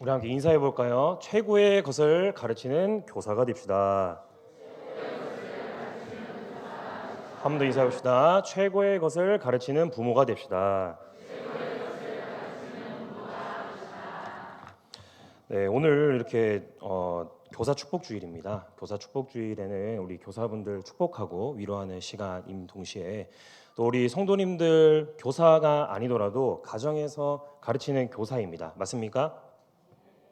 우리 함께 인사해 볼까요? 최고의 것을 가르치는 교사가 됩시다. 한 번 더 인사해 봅시다. 최고의 것을 가르치는 부모가 됩시다. 네, 오늘 이렇게 교사 축복 주일입니다. 교사 축복 주일에는 우리 교사분들 축복하고 위로하는 시간인 동시에 또 우리 성도님들 교사가 아니더라도 가정에서 가르치는 교사입니다. 맞습니까?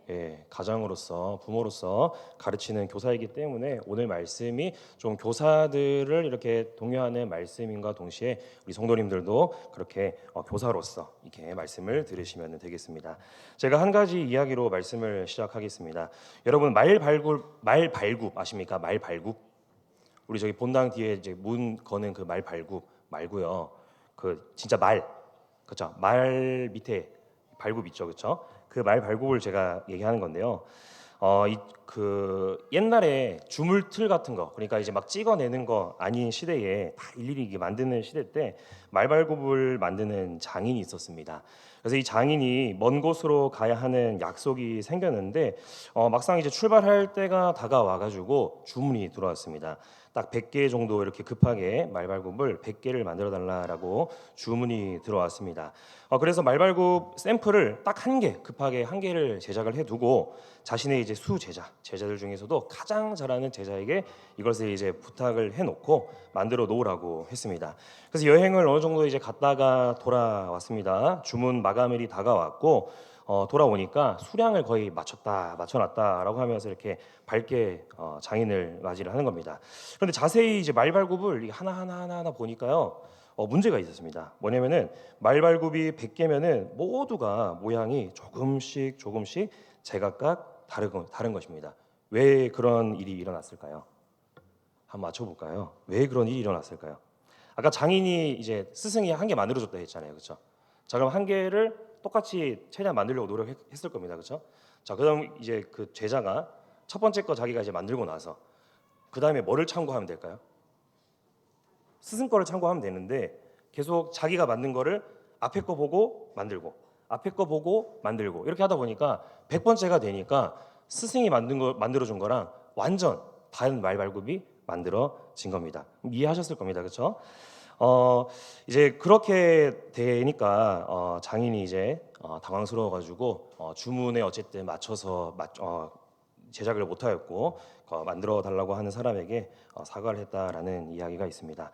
예, 가장으로서 부모로서 가르치는 교사이기 때문에 오늘 말씀이 좀 교사들을 이렇게 독려하는 말씀인가 동시에 우리 성도님들도 그렇게 교사로서 이렇게 말씀을 들으시면 되겠습니다. 제가 한 가지 이야기로 말씀을 시작하겠습니다. 여러분 말 발굽 아십니까? 말 발굽. 우리 저기 본당 뒤에 이제 문 거는 그 말 발굽 말고요. 그 진짜 말, 그렇죠? 말 밑에 발굽 있죠, 그렇죠? 그 말 발굽을 제가 얘기하는 건데요. 그 옛날에 주물틀 같은 거, 그러니까 이제 막 찍어내는 거 아닌 시대에 다 일일이 이게 만드는 시대 때 말발굽을 만드는 장인이 있었습니다. 그래서 이 장인이 먼 곳으로 가야 하는 약속이 생겼는데 막상 이제 출발할 때가 다가와가지고 주문이 들어왔습니다. 딱 100개 정도 이렇게 급하게 말발굽을 100개를 만들어 달라라고 주문이 들어왔습니다. 그래서 말발굽 샘플을 딱 한 개, 급하게 한 개를 제작을 해두고 자신의 이제 제자들 중에서도 가장 잘하는 제자에게 이것을 이제 부탁을 해놓고 만들어 놓으라고 했습니다. 그래서 여행을 어느 정도 이제 갔다가 돌아왔습니다. 주문 마감일이 다가왔고 돌아오니까 수량을 거의 맞춰놨다라고 하면서 이렇게 밝게 장인을 맞이를 하는 겁니다. 그런데 자세히 이제 말발굽을 하나 보니까요. 문제가 있었습니다. 뭐냐면은 말발굽이 100개면은 모두가 모양이 조금씩 제각각 다른 것입니다. 왜 그런 일이 일어났을까요? 한번 맞춰볼까요? 왜 그런 일이 일어났을까요? 아까 장인이 이제 스승이 한 개 만들어줬다 했잖아요, 그렇죠? 자, 그럼 한 개를 똑같이 최대한 만들려고 노력했을 겁니다, 그렇죠? 자, 그다음 이제 그 제자가 첫 번째 거 자기가 이제 만들고 나서 그 다음에 뭐를 참고하면 될까요? 스승 거를 참고하면 되는데 계속 자기가 만든 거를 앞에 거 보고 만들고 앞에 거 보고 만들고 이렇게 하다 보니까 100번째가 되니까 스승이 만들어준 거랑 완전 다른 말발굽이 만들어진 겁니다. 이해하셨을 겁니다, 그렇죠? 이제 그렇게 되니까 장인이 이제 당황스러워가지고 주문에 어쨌든 맞춰서 제작을 못하였고 만들어 달라고 하는 사람에게 사과를 했다라는 이야기가 있습니다.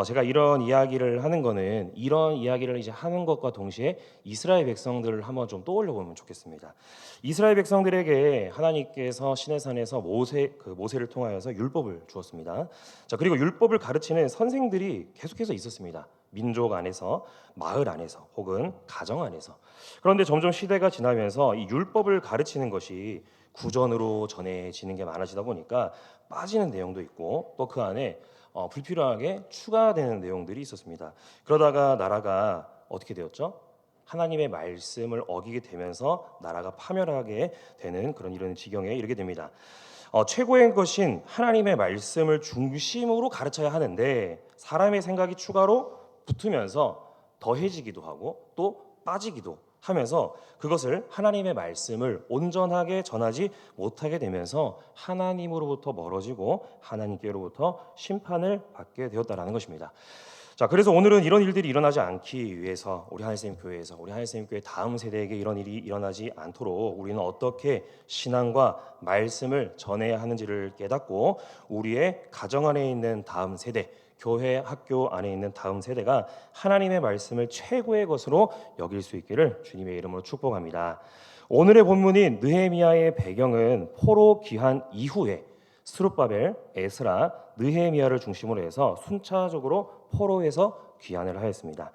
제가 이런 이야기를 하는 거는 이런 이야기를 이제 하는 것과 동시에 이스라엘 백성들을 한번 좀 떠올려 보면 좋겠습니다. 이스라엘 백성들에게 하나님께서 시내산에서 모세를 통하여서 율법을 주었습니다. 자, 그리고 율법을 가르치는 선생들이 계속해서 있었습니다. 민족 안에서, 마을 안에서, 혹은 가정 안에서. 그런데 점점 시대가 지나면서 이 율법을 가르치는 것이 구전으로 전해지는 게 많아지다 보니까 빠지는 내용도 있고 또 그 안에 불필요하게 추가되는 내용들이 있었습니다. 그러다가 나라가 어떻게 되었죠? 하나님의 말씀을 어기게 되면서 나라가 파멸하게 되는 그런 이런 지경에 이르게 됩니다. 최고의 것인 하나님의 말씀을 중심으로 가르쳐야 하는데 사람의 생각이 추가로 붙으면서 더해지기도 하고 또 빠지기도 하면서 그것을 하나님의 말씀을 온전하게 전하지 못하게 되면서 하나님으로부터 멀어지고 하나님께로부터 심판을 받게 되었다라는 것입니다. 자, 그래서 오늘은 이런 일들이 일어나지 않기 위해서 우리 하나님 교회에서 우리 하나님 교회 다음 세대에게 이런 일이 일어나지 않도록 우리는 어떻게 신앙과 말씀을 전해야 하는지를 깨닫고 우리의 가정 안에 있는 다음 세대 교회 학교 안에 있는 다음 세대가 하나님의 말씀을 최고의 것으로 여길 수 있기를 주님의 이름으로 축복합니다. 오늘의 본문인 느헤미야의 배경은 포로 귀환 이후에 스룹바벨, 에스라, 느헤미야를 중심으로 해서 순차적으로 포로에서 귀환을 하였습니다.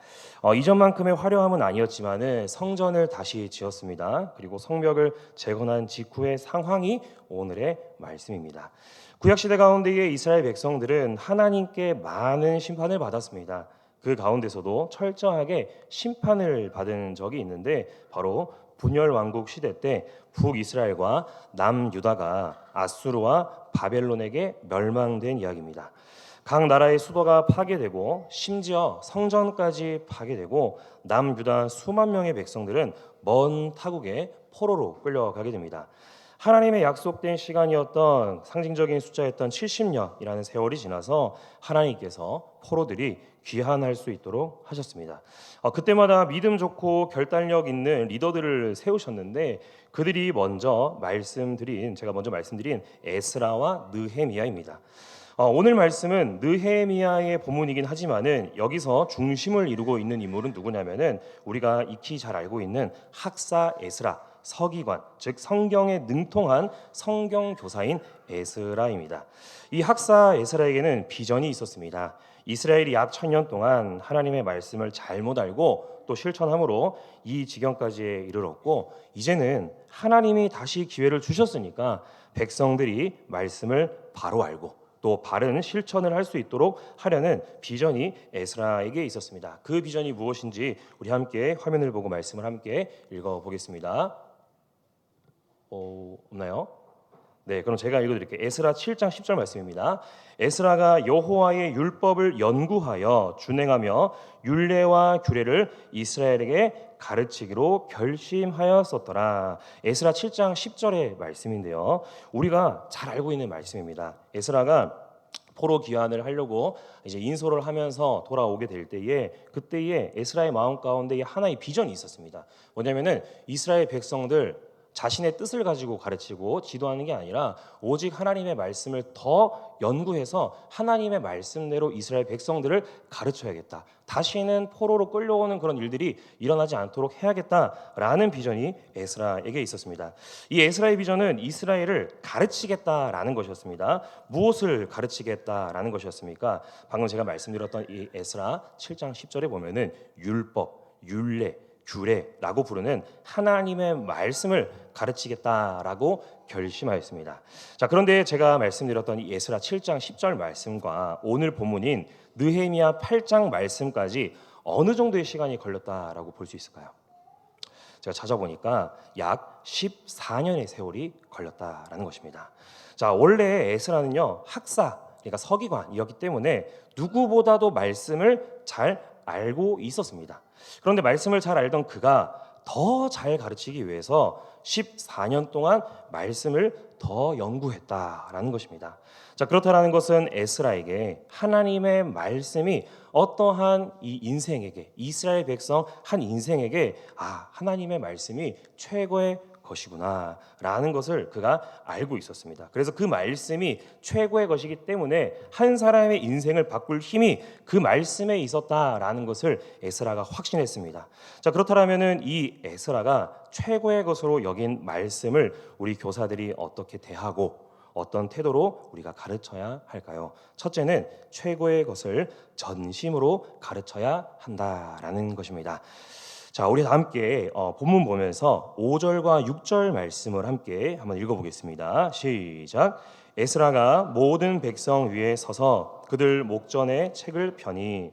이전만큼의 화려함은 아니었지만은 성전을 다시 지었습니다. 그리고 성벽을 재건한 직후의 상황이 오늘의 말씀입니다. 구약 시대 가운데의 이스라엘 백성들은 하나님께 많은 심판을 받았습니다. 그 가운데서도 철저하게 심판을 받은 적이 있는데 바로 분열 왕국 시대 때 북이스라엘과 남유다가 아수르와 바벨론에게 멸망된 이야기입니다. 각 나라의 수도가 파괴되고 심지어 성전까지 파괴되고 남유다 수만 명의 백성들은 먼 타국에 포로로 끌려가게 됩니다. 하나님의 약속된 시간이었던 상징적인 숫자였던 70년이라는 세월이 지나서 하나님께서 포로들이 귀환할 수 있도록 하셨습니다. 그때마다 믿음 좋고 결단력 있는 리더들을 세우셨는데 그들이 제가 먼저 말씀드린 에스라와 느헤미야입니다. 오늘 말씀은 느헤미야의 본문이긴 하지만은 여기서 중심을 이루고 있는 인물은 누구냐면은 우리가 익히 잘 알고 있는 학사 에스라, 서기관, 즉 성경에 능통한 성경 교사인 에스라입니다. 이 학사 에스라에게는 비전이 있었습니다. 이스라엘이 약 1000년 동안 하나님의 말씀을 잘못 알고 또 실천함으로 이 지경까지 이르렀고 이제는 하나님이 다시 기회를 주셨으니까 백성들이 말씀을 바로 알고 또 바른 실천을 할 수 있도록 하려는 비전이 에스라에게 있었습니다. 그 비전이 무엇인지 우리 함께 화면을 보고 말씀을 함께 읽어보겠습니다. 없나요? 네, 그럼 제가 읽어드릴게요. 에스라 7장 10절 말씀입니다. 에스라가 여호와의 율법을 연구하여 준행하며 율례와 규례를 이스라엘에게 가르치기로 결심하였었더라. 에스라 7장 10절의 말씀인데요. 우리가 잘 알고 있는 말씀입니다. 에스라가 포로 귀환을 하려고 이제 인솔을 하면서 돌아오게 될 때에 그때에 에스라의 마음 가운데 하나의 비전이 있었습니다. 뭐냐면은 이스라엘 백성들 자신의 뜻을 가지고 가르치고 지도하는 게 아니라 오직 하나님의 말씀을 더 연구해서 하나님의 말씀대로 이스라엘 백성들을 가르쳐야겠다. 다시는 포로로 끌려오는 그런 일들이 일어나지 않도록 해야겠다라는 비전이 에스라에게 있었습니다. 이 에스라의 비전은 이스라엘을 가르치겠다라는 것이었습니다. 무엇을 가르치겠다라는 것이었습니까? 방금 제가 말씀드렸던 이 에스라 7장 10절에 보면은 율법, 율례, 규례라고 부르는 하나님의 말씀을 가르치겠다라고 결심하였습니다. 자, 그런데 제가 말씀드렸던 이 에스라 7장 10절 말씀과 오늘 본문인 느헤미야 8장 말씀까지 어느 정도의 시간이 걸렸다라고 볼 수 있을까요? 제가 찾아보니까 약 14년의 세월이 걸렸다라는 것입니다. 자, 원래 에스라는요 학사, 그러니까 서기관이었기 때문에 누구보다도 말씀을 잘 알고 있었습니다. 그런데 말씀을 잘 알던 그가 더 잘 가르치기 위해서 14년 동안 말씀을 더 연구했다라는 것입니다. 자, 그렇다라는 것은 에스라에게 하나님의 말씀이 어떠한 이 인생에게 이스라엘 백성 한 인생에게 하나님의 말씀이 최고의 것이구나 라는 것을 그가 알고 있었습니다. 그래서 그 말씀이 최고의 것이기 때문에 한 사람의 인생을 바꿀 힘이 그 말씀에 있었다라는 것을 에스라가 확신했습니다. 자, 그렇다면은 이 에스라가 최고의 것으로 여긴 말씀을 우리 교사들이 어떻게 대하고 어떤 태도로 우리가 가르쳐야 할까요? 첫째는 최고의 것을 전심으로 가르쳐야 한다라는 것입니다. 자, 우리 다 함께 본문 보면서 5절과 6절 말씀을 함께 한번 읽어보겠습니다. 시작. 에스라가 모든 백성 위에 서서 그들 목전에 책을 펴니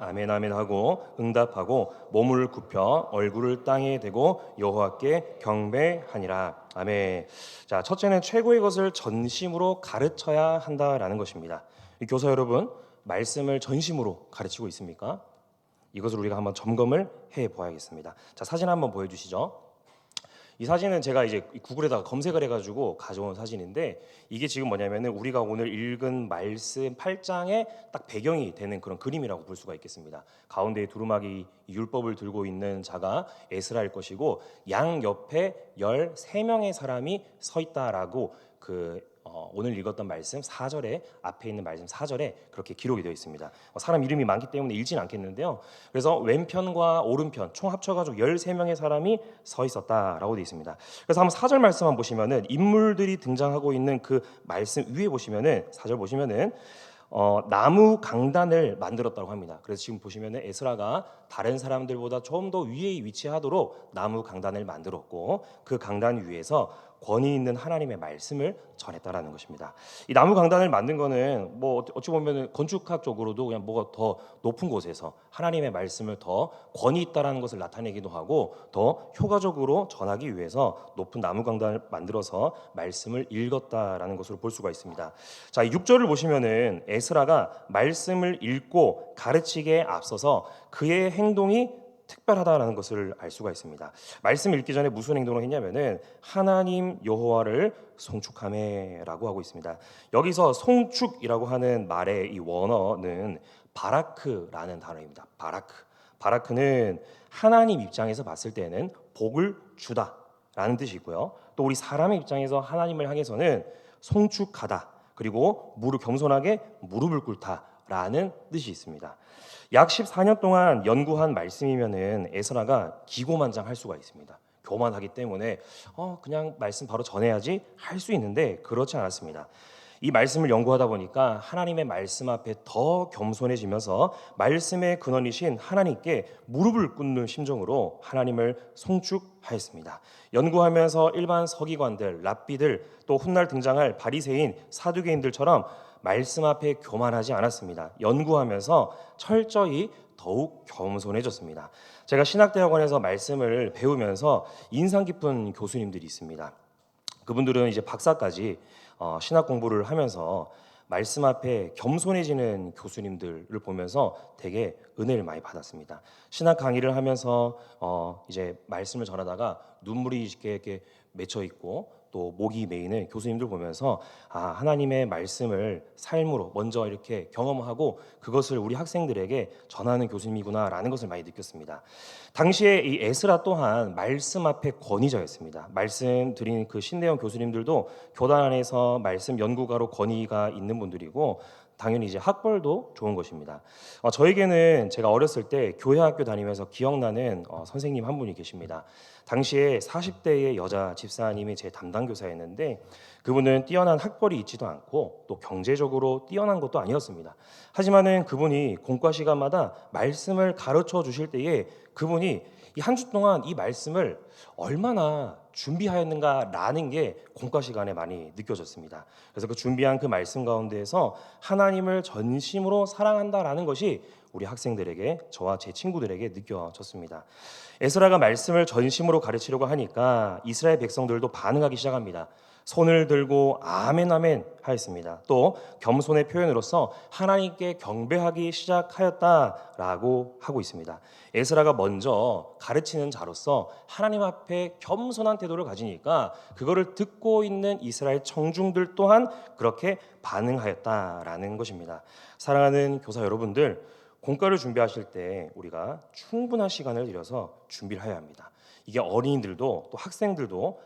아멘 아멘 하고 응답하고 몸을 굽혀 얼굴을 땅에 대고 여호와께 경배하니라. 아멘. 자, 첫째는 최고의 것을 전심으로 가르쳐야 한다라는 것입니다. 교사 여러분, 말씀을 전심으로 가르치고 있습니까? 이것을 우리가 한번 점검을 해 보아야겠습니다. 자, 사진 한번 보여주시죠. 이 사진은 제가 이제 구글에다가 검색을 해가지고 가져온 사진인데 이게 지금 뭐냐면은 우리가 오늘 읽은 말씀 8장의 딱 배경이 되는 그런 그림이라고 볼 수가 있겠습니다. 가운데에 두루마기 율법을 들고 있는 자가 에스라일 것이고 양 옆에 13명의 사람이 서 있다라고 오늘 읽었던 말씀 4절에 앞에 있는 말씀 4절에 그렇게 기록이 되어 있습니다. 사람 이름이 많기 때문에 읽지는 않겠는데요. 그래서 왼편과 오른편 총 합쳐가지고 13명의 사람이 서 있었다라고 되어 있습니다. 그래서 한번 4절 말씀만 보시면은 인물들이 등장하고 있는 그 말씀 위에 보시면은 4절 보시면은 나무 강단을 만들었다고 합니다. 그래서 지금 보시면은 에스라가 다른 사람들보다 좀 더 위에 위치하도록 나무 강단을 만들었고 그 강단 위에서 권위 있는 하나님의 말씀을 전했다라는 것입니다. 이 나무 강단을 만든 거는 뭐 어찌 보면 건축학적으로도 그냥 뭐가 더 높은 곳에서 하나님의 말씀을 더 권위 있다라는 것을 나타내기도 하고 더 효과적으로 전하기 위해서 높은 나무 강단을 만들어서 말씀을 읽었다라는 것으로 볼 수가 있습니다. 자, 6절을 보시면은 에스라가 말씀을 읽고 가르치기에 앞서서 그의 행동이 특별하다라는 것을 알 수가 있습니다. 말씀 읽기 전에 무슨 행동을 했냐면은 하나님 여호와를 송축하매라고 하고 있습니다. 여기서 송축이라고 하는 말의 이 원어는 바라크라는 단어입니다. 바라크는 하나님 입장에서 봤을 때는 복을 주다라는 뜻이고요. 또 우리 사람의 입장에서 하나님을 향해서는 송축하다, 그리고 겸손하게 무릎을 꿇다라는 뜻이 있습니다. 약 14년 동안 연구한 말씀이면은 에스라가 기고만장할 수가 있습니다. 교만하기 때문에 그냥 말씀 바로 전해야지 할 수 있는데 그렇지 않았습니다. 이 말씀을 연구하다 보니까 하나님의 말씀 앞에 더 겸손해지면서 말씀의 근원이신 하나님께 무릎을 꿇는 심정으로 하나님을 송축하였습니다. 연구하면서 일반 서기관들, 랍비들, 또 훗날 등장할 바리새인, 사두개인들처럼 말씀 앞에 교만하지 않았습니다. 연구하면서 철저히 더욱 겸손해졌습니다. 제가 신학대학원에서 말씀을 배우면서 인상 깊은 교수님들이 있습니다. 그분들은 이제 박사까지 신학 공부를 하면서 말씀 앞에 겸손해지는 교수님들을 보면서 되게 은혜를 많이 받았습니다. 신학 강의를 하면서 이제 말씀을 전하다가 눈물이 이렇게 맺혀 있고 또 목이 메이는 교수님들 보면서 하나님의 말씀을 삶으로 먼저 이렇게 경험하고 그것을 우리 학생들에게 전하는 교수님이구나라는 것을 많이 느꼈습니다. 당시에 이 에스라 또한 말씀 앞에 권위자였습니다. 말씀드린 그 신대영 교수님들도 교단 안에서 말씀 연구가로 권위가 있는 분들이고 당연히 이제 학벌도 좋은 것입니다. 저에게는 제가 어렸을 때 교회 학교 다니면서 기억나는 선생님 한 분이 계십니다. 당시에 40대의 여자 집사님이 제 담당 교사였는데 그분은 뛰어난 학벌이 있지도 않고 또 경제적으로 뛰어난 것도 아니었습니다. 하지만은 그분이 공과 시간마다 말씀을 가르쳐 주실 때에 그분이 이 한 주 동안 이 말씀을 얼마나 준비하였는가라는 게 공과 시간에 많이 느껴졌습니다. 그래서 그 준비한 그 말씀 가운데에서 하나님을 전심으로 사랑한다라는 것이 우리 학생들에게, 저와 제 친구들에게 느껴졌습니다. 에스라가 말씀을 전심으로 가르치려고 하니까 이스라엘 백성들도 반응하기 시작합니다. 손을 들고 아멘 아멘 하였습니다. 또 겸손의 표현으로서 하나님께 경배하기 시작하였다라고 하고 있습니다. 에스라가 먼저 가르치는 자로서 하나님 앞에 겸손한 태도를 가지니까 그거를 듣고 있는 이스라엘 청중들 또한 그렇게 반응하였다라는 것입니다. 사랑하는 교사 여러분들, 공과를 준비하실 때 우리가 충분한 시간을 들여서 준비를 해야 합니다. 이게 어린이들도 또 학생들도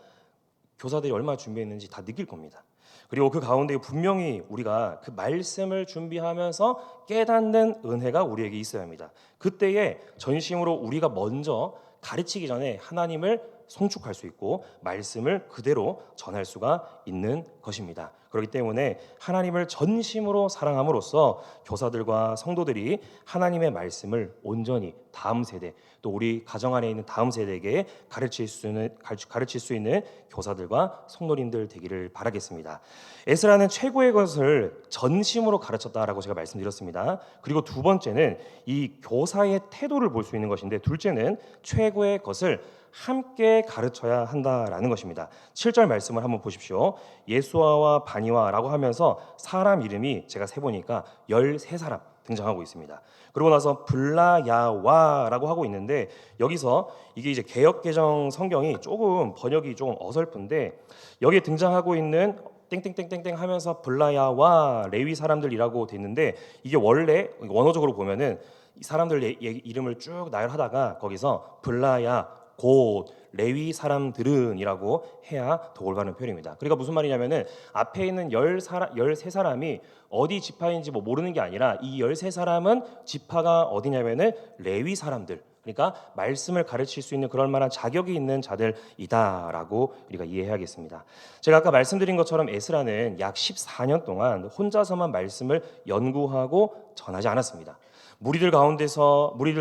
교사들이 얼마나 준비했는지 다 느낄 겁니다. 그리고 그 가운데 분명히 우리가 그 말씀을 준비하면서 깨닫는 은혜가 우리에게 있어야 합니다. 그때에 전심으로 우리가 먼저 가르치기 전에 하나님을 송축할 수 있고 말씀을 그대로 전할 수가 있는 것입니다. 그렇기 때문에 하나님을 전심으로 사랑함으로써 교사들과 성도들이 하나님의 말씀을 온전히 다음 세대, 또 우리 가정 안에 있는 다음 세대에게 가르칠 수 있는 교사들과 성도님들 되기를 바라겠습니다. 에스라는 최고의 것을 전심으로 가르쳤다라고 제가 말씀드렸습니다. 그리고 두 번째는 이 교사의 태도를 볼 수 있는 것인데, 둘째는 최고의 것을 함께 가르쳐야 한다라는 것입니다. 7절 말씀을 한번 보십시오. 예수아와 바니와라고 하면서 사람 이름이 제가 세보니까 13사람 등장하고 있습니다. 그러고 나서 블라야와라고 하고 있는데, 여기서 이게 이제 개역개정 성경이 조금 번역이 조금 어설픈데, 여기에 등장하고 있는 땡땡땡땡땡 하면서 블라야와 레위 사람들이라고 돼 있는데, 이게 원래 원어적으로 보면은 이 사람들 이름을 쭉 나열하다가 거기서 블라야 곧 레위 사람들은이라고 해야 더 올바른 표현입니다. 그러니까 무슨 말이냐면은 앞에 있는 13사람이 어디 지파인지 모르는 게 아니라 이 13사람은 지파가 어디냐면은 레위 사람들, 그러니까 말씀을 가르칠 수 있는 그럴 만한 자격이 있는 자들이다라고 우리가 이해해야겠습니다. 제가 아까 말씀드린 것처럼 에스라는 약 14년 동안 혼자서만 말씀을 연구하고 전하지 않았습니다. 무리들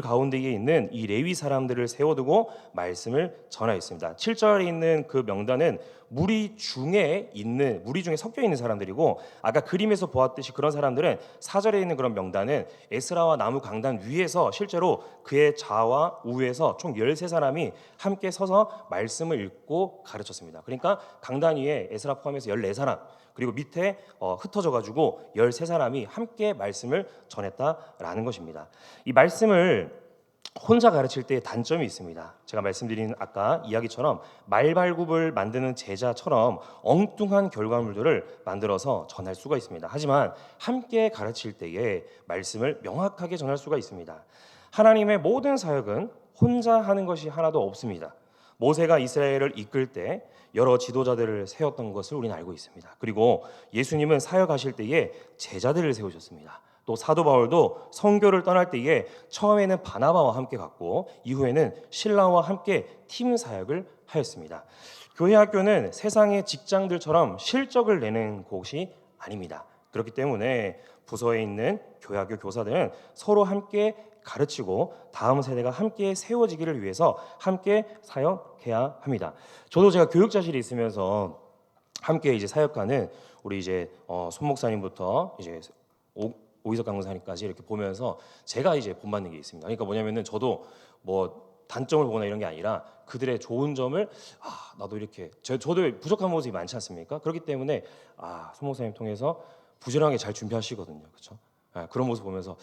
가운데에 있는 이 레위 사람들을 세워두고 말씀을 전하였습니다. 7절에 있는 그 명단은 무리 중에 섞여 있는 사람들이고, 아까 그림에서 보았듯이 그런 사람들은 4절에 있는 그런 명단은 에스라와 나무 강단 위에서 실제로 그의 좌와 우에서 총 13사람이 함께 서서 말씀을 읽고 가르쳤습니다. 그러니까 강단 위에 에스라 포함해서 14사람, 그리고 밑에 흩어져 가지고 13사람이 함께 말씀을 전했다라는 것입니다. 이 말씀을 혼자 가르칠 때 단점이 있습니다. 제가 말씀드린 아까 이야기처럼 말발굽을 만드는 제자처럼 엉뚱한 결과물들을 만들어서 전할 수가 있습니다. 하지만 함께 가르칠 때에 말씀을 명확하게 전할 수가 있습니다. 하나님의 모든 사역은 혼자 하는 것이 하나도 없습니다. 모세가 이스라엘을 이끌 때 여러 지도자들을 세웠던 것을 우리는 알고 있습니다. 그리고 예수님은 사역하실 때에 제자들을 세우셨습니다. 또 사도 바울도 선교를 떠날 때에 처음에는 바나바와 함께 갔고 이후에는 실라와 함께 팀 사역을 하였습니다. 교회 학교는 세상의 직장들처럼 실적을 내는 곳이 아닙니다. 그렇기 때문에 부서에 있는 교회 학교 교사들은 서로 함께 가르치고 다음 세대가 함께 세워지기를 위해서 함께 사역해야 합니다. 저도 제가 교육자실에 있으면서 함께 이제 사역하는 우리 이제 손 목사님부터 이제 오희석 강사님까지 이렇게 보면서 제가 이제 본받는 게 있습니다. 그러니까 뭐냐면은 저도 뭐 단점을 보거나 이런 게 아니라 그들의 좋은 점을 나도 이렇게 저도 부족한 모습이 많지 않습니까? 그렇기 때문에 손 목사님 통해서 부지런하게 잘 준비하시거든요. 그렇죠? 그런 모습 보면서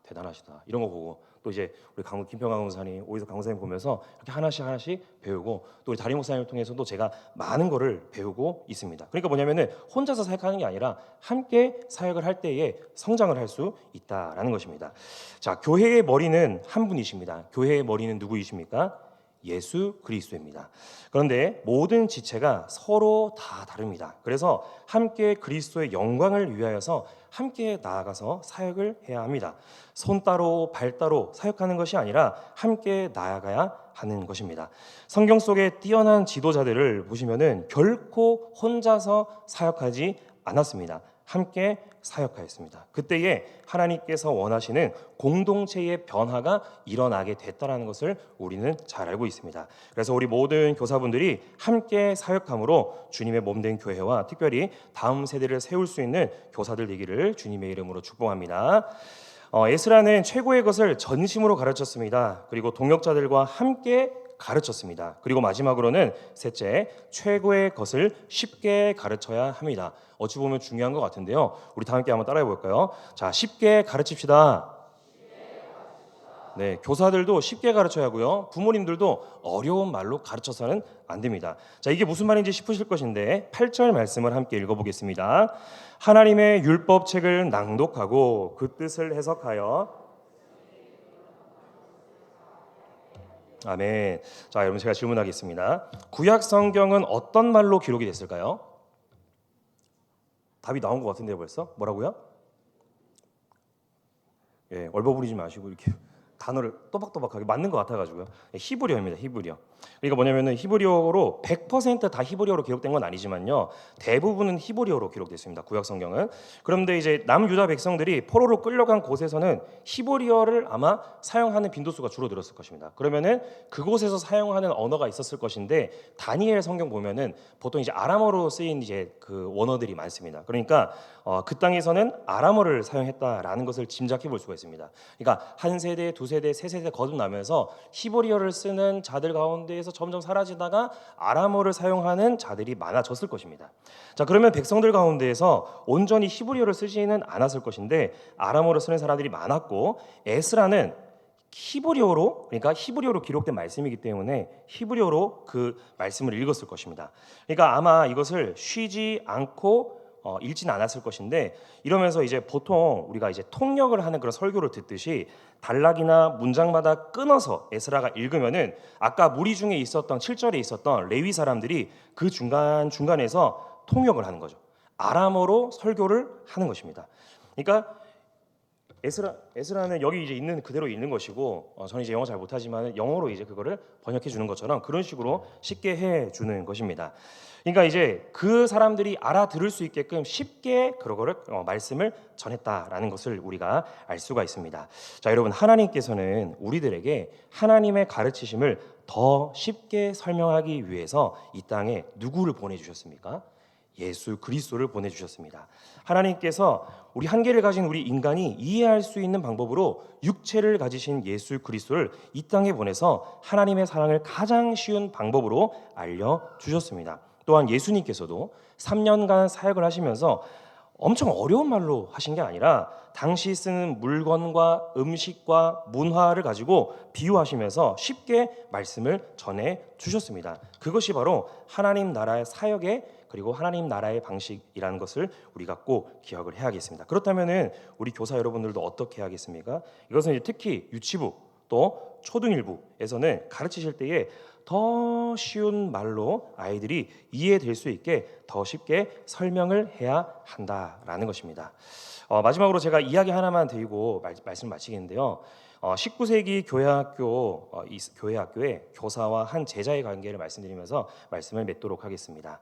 대단하시다 이런 거 보고, 또 이제 우리 김평강 강사님, 오희석 강사님 보면서 이렇게 하나씩 배우고, 또 우리 다리 목사님을 통해서도 제가 많은 거를 배우고 있습니다. 그러니까 뭐냐면은 혼자서 사역하는 게 아니라 함께 사역을 할 때에 성장을 할 수 있다라는 것입니다. 자, 교회의 머리는 한 분이십니다. 교회의 머리는 누구이십니까? 예수 그리스도입니다. 그런데 모든 지체가 서로 다 다릅니다. 그래서 함께 그리스도의 영광을 위하여서 함께 나아가서 사역을 해야 합니다. 손 따로 발 따로 사역하는 것이 아니라 함께 나아가야 하는 것입니다. 성경 속에 뛰어난 지도자들을 보시면은 결코 혼자서 사역하지 않았습니다. 함께 사역하였습니다. 그때에 하나님께서 원하시는 공동체의 변화가 일어나게 됐다는 것을 우리는 잘 알고 있습니다. 그래서 우리 모든 교사분들이 함께 사역함으로 주님의 몸된 교회와 특별히 다음 세대를 세울 수 있는 교사들 되기를 주님의 이름으로 축복합니다. 에스라는 최고의 것을 전심으로 가르쳤습니다. 그리고 동역자들과 함께 가르쳤습니다. 그리고 마지막으로는 셋째, 최고의 것을 쉽게 가르쳐야 합니다. 어찌 보면 중요한 것 같은데요. 우리 다 함께 한번 따라해 볼까요? 자, 쉽게 가르칩시다. 네, 교사들도 쉽게 가르쳐야 하고요. 부모님들도 어려운 말로 가르쳐서는 안 됩니다. 자, 이게 무슨 말인지 싶으실 것인데 8절 말씀을 함께 읽어보겠습니다. 하나님의 율법책을 낭독하고 그 뜻을 해석하여. 아멘. 자, 여러분 제가 질문하겠습니다. 구약 성경은 어떤 말로 기록이 됐을까요? 답이 나온 것 같은데요, 벌써? 뭐라고요? 얼버무리지 마시고 이렇게 단어를 또박또박하게 맞는 것 같아가지고요. 히브리어입니다. 히브리어. 그러니까 뭐냐면은 히브리어로 100%다 히브리어로 기록된 건 아니지만요. 대부분은 히브리어로 기록됐습니다. 구약 성경은. 그런데 이제 남유다 백성들이 포로로 끌려간 곳에서는 히브리어를 아마 사용하는 빈도수가 줄어들었을 것입니다. 그러면은 그곳에서 사용하는 언어가 있었을 것인데 다니엘 성경 보면은 보통 이제 아람어로 쓰인 이제 그 원어들이 많습니다. 그러니까 그 땅에서는 아람어를 사용했다라는 것을 짐작해 볼 수가 있습니다. 그러니까 한 세대, 두 세대, 세 세대 거듭나면서 히브리어를 쓰는 자들 가운데에서 점점 사라지다가 아람어를 사용하는 자들이 많아졌을 것입니다. 자, 그러면 백성들 가운데에서 온전히 히브리어를 쓰지는 않았을 것인데 아람어를 쓰는 사람들이 많았고, 에스라는 히브리어로, 그러니까 히브리어로 기록된 말씀이기 때문에 히브리어로 그 말씀을 읽었을 것입니다. 그러니까 아마 이것을 쉬지 않고 읽지는 않았을 것인데, 이러면서 이제 보통 우리가 이제 통역을 하는 그런 설교를 듣듯이 단락이나 문장마다 끊어서 에스라가 읽으면은 아까 무리 중에 있었던 7절에 있었던 레위 사람들이 그 중간에서 통역을 하는 거죠. 아람어로 설교를 하는 것입니다. 그러니까 에스라는 여기 이제 있는 그대로 있는 것이고 저는 이제 영어 잘 못하지만 영어로 이제 그거를 번역해 주는 것처럼 그런 식으로 쉽게 해 주는 것입니다. 그러니까 이제 그 사람들이 알아들을 수 있게끔 쉽게 그거를 말씀을 전했다라는 것을 우리가 알 수가 있습니다. 자, 여러분, 하나님께서는 우리들에게 하나님의 가르치심을 더 쉽게 설명하기 위해서 이 땅에 누구를 보내주셨습니까? 예수 그리스도를 보내주셨습니다. 하나님께서 우리 한계를 가진 우리 인간이 이해할 수 있는 방법으로 육체를 가지신 예수 그리스도를 이 땅에 보내서 하나님의 사랑을 가장 쉬운 방법으로 알려주셨습니다. 또한 예수님께서도 3년간 사역을 하시면서 엄청 어려운 말로 하신 게 아니라 당시 쓰는 물건과 음식과 문화를 가지고 비유하시면서 쉽게 말씀을 전해 주셨습니다. 그것이 바로 하나님 나라의 사역의 그리고 하나님 나라의 방식이라는 것을 우리가 꼭 기억을 해야겠습니다. 그렇다면은 우리 교사 여러분들도 어떻게 해야겠습니까? 이것은 이제 특히 유치부 또 초등일부에서는 가르치실 때에 더 쉬운 말로 아이들이 이해될 수 있게 더 쉽게 설명을 해야 한다라는 것입니다. 마지막으로 제가 이야기 하나만 드리고 말씀 마치겠는데요. 19세기 교회학교의 교사와 한 제자의 관계를 말씀드리면서 말씀을 맺도록 하겠습니다.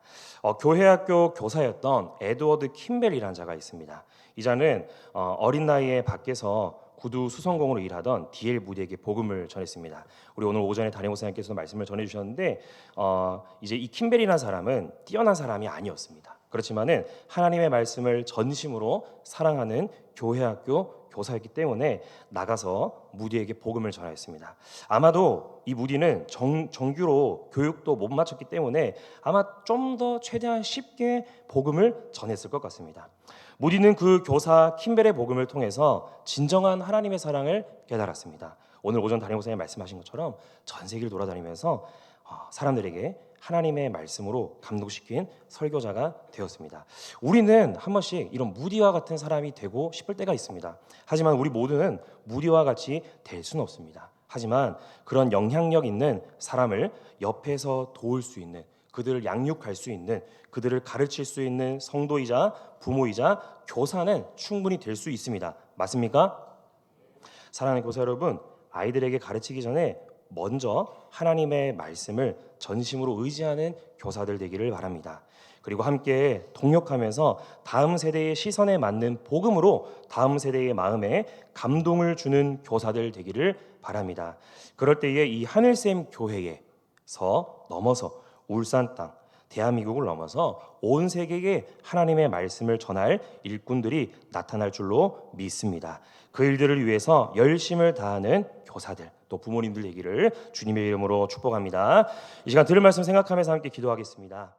교회학교 교사였던 에드워드 킴벨이라는 자가 있습니다. 이 자는 어린 나이에 밖에서 구두 수선공으로 일하던 디엘 무디에게 복음을 전했습니다. 우리 오늘 오전에 담임 목사님께서 말씀을 전해주셨는데 이제 이 킴벨이라는 사람은 뛰어난 사람이 아니었습니다. 그렇지만은 하나님의 말씀을 전심으로 사랑하는 교회학교 교사였기 때문에 나가서 무디에게 복음을 전하였습니다. 아마도 이 무디는 정규로 교육도 못 마쳤기 때문에 아마 좀 더 최대한 쉽게 복음을 전했을 것 같습니다. 무디는 그 교사 킴벨의 복음을 통해서 진정한 하나님의 사랑을 깨달았습니다. 오늘 오전 담임 목사님 말씀하신 것처럼 전 세계를 돌아다니면서 사람들에게 하나님의 말씀으로 감동시킨 설교자가 되었습니다. 우리는 한 번씩 이런 무디와 같은 사람이 되고 싶을 때가 있습니다. 하지만 우리 모두는 무디와 같이 될 수는 없습니다. 하지만 그런 영향력 있는 사람을 옆에서 도울 수 있는, 그들을 양육할 수 있는, 그들을 가르칠 수 있는 성도이자 부모이자 교사는 충분히 될 수 있습니다. 맞습니까? 사랑하는 교사 여러분, 아이들에게 가르치기 전에 먼저 하나님의 말씀을 전심으로 의지하는 교사들 되기를 바랍니다. 그리고 함께 동역하면서 다음 세대의 시선에 맞는 복음으로 다음 세대의 마음에 감동을 주는 교사들 되기를 바랍니다. 그럴 때에 이 하늘샘 교회에서 넘어서 울산 땅, 대한민국을 넘어서 온 세계에 하나님의 말씀을 전할 일꾼들이 나타날 줄로 믿습니다. 그 일들을 위해서 열심을 다하는 교사들 또 부모님들 되기를 주님의 이름으로 축복합니다. 이 시간 들을 말씀 생각하면서 함께 기도하겠습니다.